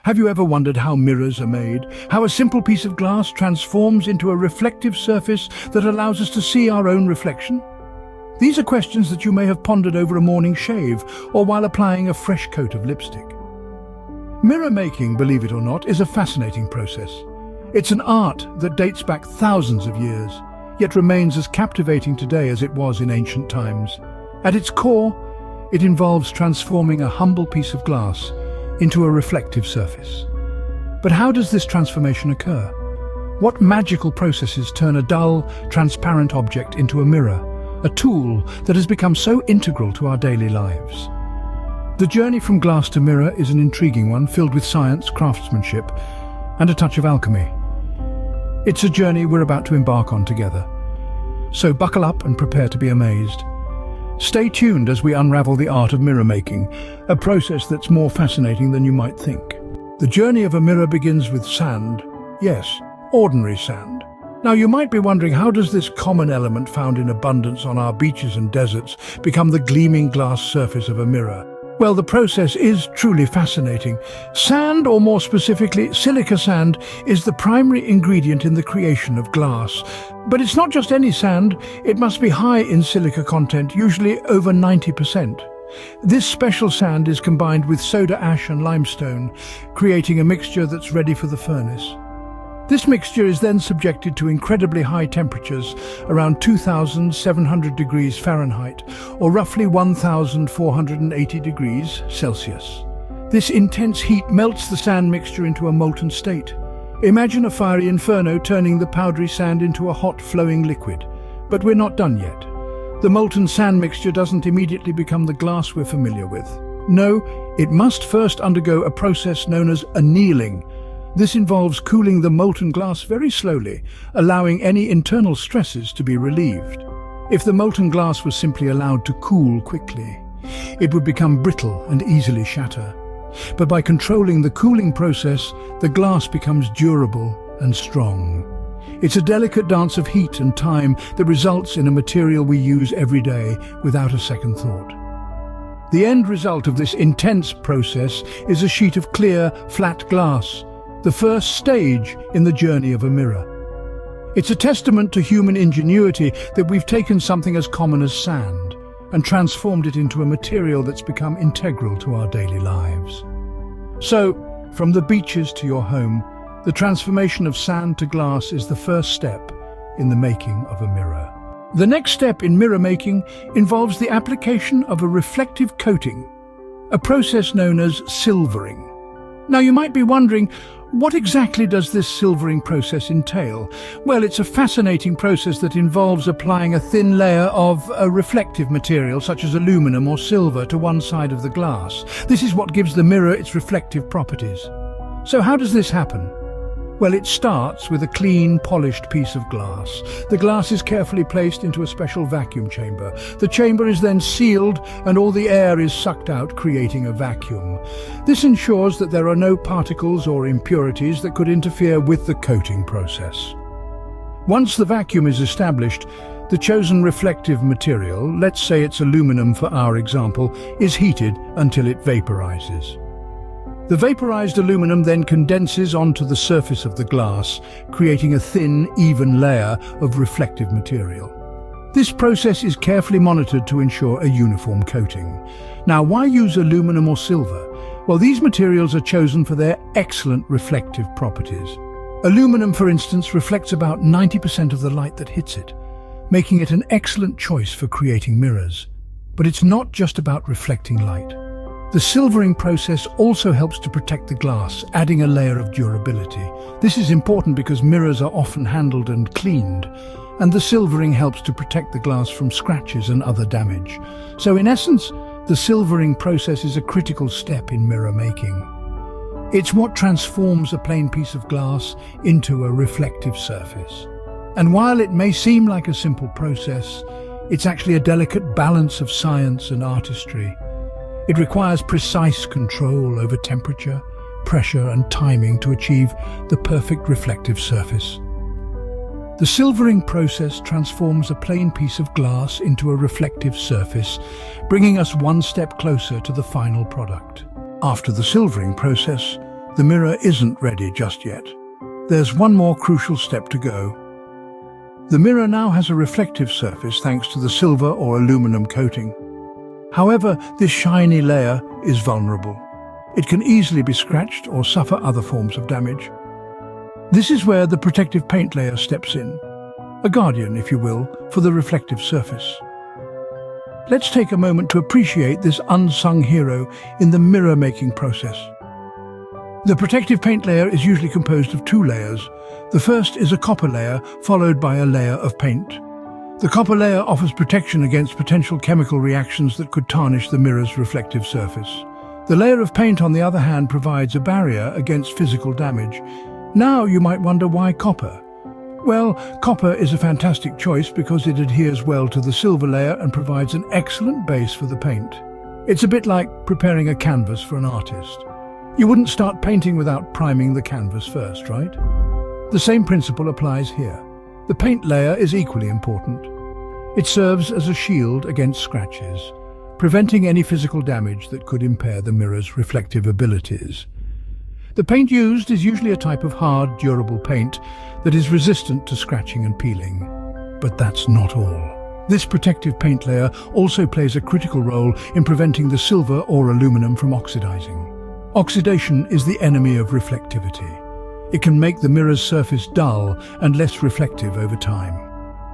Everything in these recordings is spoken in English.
Have you ever wondered how mirrors are made? How a simple piece of glass transforms into a reflective surface that allows us to see our own reflection? These are questions that you may have pondered over a morning shave or while applying a fresh coat of lipstick. Mirror making, believe it or not, is a fascinating process. It's an art that dates back thousands of years, yet remains as captivating today as it was in ancient times. At its core, it involves transforming a humble piece of glass into a reflective surface. But how does this transformation occur? What magical processes turn a dull, transparent object into a mirror, a tool that has become so integral to our daily lives? The journey from glass to mirror is an intriguing one, filled with science, craftsmanship, and a touch of alchemy. It's a journey we're about to embark on together. So buckle up and prepare to be amazed. Stay tuned as we unravel the art of mirror making, a process that's more fascinating than you might think. The journey of a mirror begins with sand. Yes, ordinary sand. Now you might be wondering, how does this common element found in abundance on our beaches and deserts become the gleaming glass surface of a mirror? Well, the process is truly fascinating. Sand, or more specifically, silica sand, is the primary ingredient in the creation of glass. But it's not just any sand, it must be high in silica content, usually over 90%. This special sand is combined with soda ash and limestone, creating a mixture that's ready for the furnace. This mixture is then subjected to incredibly high temperatures, around 2,700 degrees Fahrenheit, or roughly 1,480 degrees Celsius. This intense heat melts the sand mixture into a molten state. Imagine a fiery inferno turning the powdery sand into a hot, flowing liquid. But we're not done yet. The molten sand mixture doesn't immediately become the glass we're familiar with. No, it must first undergo a process known as annealing. This involves cooling the molten glass very slowly, allowing any internal stresses to be relieved. If the molten glass was simply allowed to cool quickly, it would become brittle and easily shatter. But by controlling the cooling process, the glass becomes durable and strong. It's a delicate dance of heat and time that results in a material we use every day without a second thought. The end result of this intense process is a sheet of clear, flat glass, the first stage in the journey of a mirror. It's a testament to human ingenuity that we've taken something as common as sand and transformed it into a material that's become integral to our daily lives. So, from the beaches to your home, the transformation of sand to glass is the first step in the making of a mirror. The next step in mirror making involves the application of a reflective coating, a process known as silvering. Now you might be wondering, what exactly does this silvering process entail? Well, it's a fascinating process that involves applying a thin layer of a reflective material such as aluminum or silver to one side of the glass. This is what gives the mirror its reflective properties. So how does this happen? Well, it starts with a clean, polished piece of glass. The glass is carefully placed into a special vacuum chamber. The chamber is then sealed and all the air is sucked out, creating a vacuum. This ensures that there are no particles or impurities that could interfere with the coating process. Once the vacuum is established, the chosen reflective material, let's say it's aluminum for our example, is heated until it vaporizes. The vaporized aluminum then condenses onto the surface of the glass, creating a thin, even layer of reflective material. This process is carefully monitored to ensure a uniform coating. Now, why use aluminum or silver? Well, these materials are chosen for their excellent reflective properties. Aluminum, for instance, reflects about 90% of the light that hits it, making it an excellent choice for creating mirrors. But it's not just about reflecting light. The silvering process also helps to protect the glass, adding a layer of durability. This is important because mirrors are often handled and cleaned, and the silvering helps to protect the glass from scratches and other damage. So in essence, the silvering process is a critical step in mirror making. It's what transforms a plain piece of glass into a reflective surface. And while it may seem like a simple process, it's actually a delicate balance of science and artistry. It requires precise control over temperature, pressure and timing to achieve the perfect reflective surface. The silvering process transforms a plain piece of glass into a reflective surface, bringing us one step closer to the final product. After the silvering process, the mirror isn't ready just yet. There's one more crucial step to go. The mirror now has a reflective surface thanks to the silver or aluminum coating. However, this shiny layer is vulnerable. It can easily be scratched or suffer other forms of damage. This is where the protective paint layer steps in, a guardian, if you will, for the reflective surface. Let's take a moment to appreciate this unsung hero in the mirror-making process. The protective paint layer is usually composed of two layers. The first is a copper layer, followed by a layer of paint. The copper layer offers protection against potential chemical reactions that could tarnish the mirror's reflective surface. The layer of paint, on the other hand, provides a barrier against physical damage. Now you might wonder, why copper? Well, copper is a fantastic choice because it adheres well to the silver layer and provides an excellent base for the paint. It's a bit like preparing a canvas for an artist. You wouldn't start painting without priming the canvas first, right? The same principle applies here. The paint layer is equally important. It serves as a shield against scratches, preventing any physical damage that could impair the mirror's reflective abilities. The paint used is usually a type of hard, durable paint that is resistant to scratching and peeling. But that's not all. This protective paint layer also plays a critical role in preventing the silver or aluminum from oxidizing. Oxidation is the enemy of reflectivity. It can make the mirror's surface dull and less reflective over time.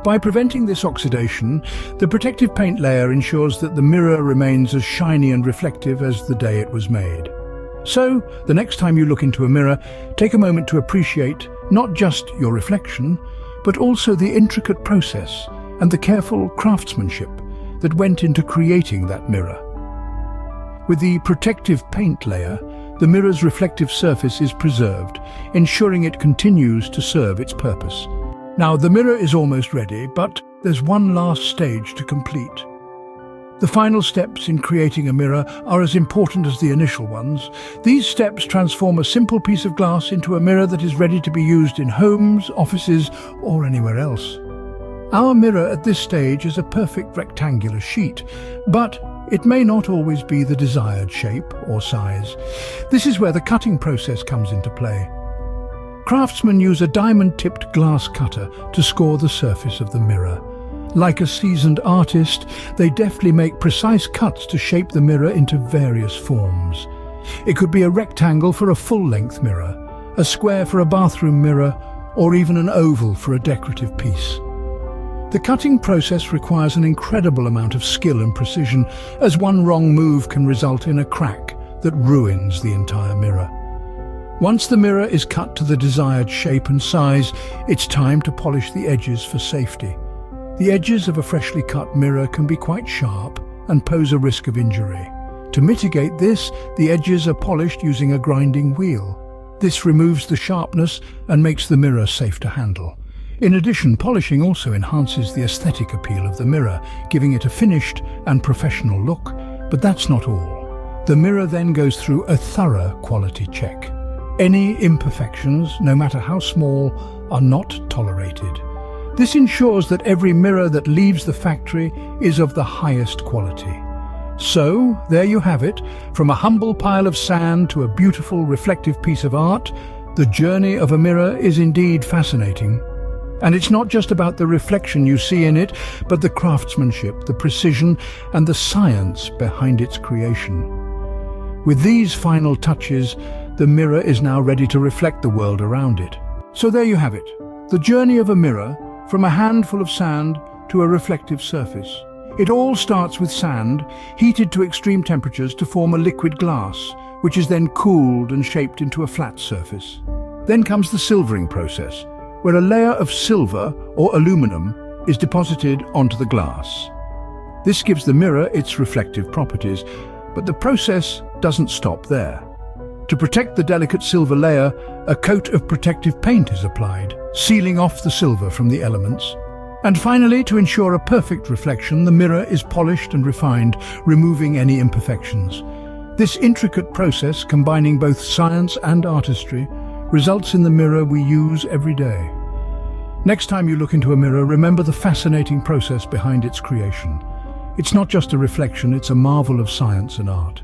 By preventing this oxidation, the protective paint layer ensures that the mirror remains as shiny and reflective as the day it was made. So, the next time you look into a mirror, take a moment to appreciate not just your reflection, but also the intricate process and the careful craftsmanship that went into creating that mirror. With the protective paint layer, the mirror's reflective surface is preserved, ensuring it continues to serve its purpose. Now, the mirror is almost ready, but there's one last stage to complete. The final steps in creating a mirror are as important as the initial ones. These steps transform a simple piece of glass into a mirror that is ready to be used in homes, offices, or anywhere else. Our mirror at this stage is a perfect rectangular sheet, but it may not always be the desired shape or size. This is where the cutting process comes into play. Craftsmen use a diamond-tipped glass cutter to score the surface of the mirror. Like a seasoned artist, they deftly make precise cuts to shape the mirror into various forms. It could be a rectangle for a full-length mirror, a square for a bathroom mirror, or even an oval for a decorative piece. The cutting process requires an incredible amount of skill and precision, as one wrong move can result in a crack that ruins the entire mirror. Once the mirror is cut to the desired shape and size, it's time to polish the edges for safety. The edges of a freshly cut mirror can be quite sharp and pose a risk of injury. To mitigate this, the edges are polished using a grinding wheel. This removes the sharpness and makes the mirror safe to handle. In addition, polishing also enhances the aesthetic appeal of the mirror, giving it a finished and professional look. But that's not all. The mirror then goes through a thorough quality check. Any imperfections, no matter how small, are not tolerated. This ensures that every mirror that leaves the factory is of the highest quality. So, there you have it. From a humble pile of sand to a beautiful reflective piece of art, the journey of a mirror is indeed fascinating. And it's not just about the reflection you see in it, but the craftsmanship, the precision, and the science behind its creation. With these final touches, the mirror is now ready to reflect the world around it. So there you have it. The journey of a mirror, from a handful of sand to a reflective surface. It all starts with sand, heated to extreme temperatures to form a liquid glass, which is then cooled and shaped into a flat surface. Then comes the silvering process, where a layer of silver or aluminum is deposited onto the glass. This gives the mirror its reflective properties, but the process doesn't stop there. To protect the delicate silver layer, a coat of protective paint is applied, sealing off the silver from the elements. And finally, to ensure a perfect reflection, the mirror is polished and refined, removing any imperfections. This intricate process, combining both science and artistry, results in the mirror we use every day. Next time you look into a mirror, remember the fascinating process behind its creation. It's not just a reflection, it's a marvel of science and art.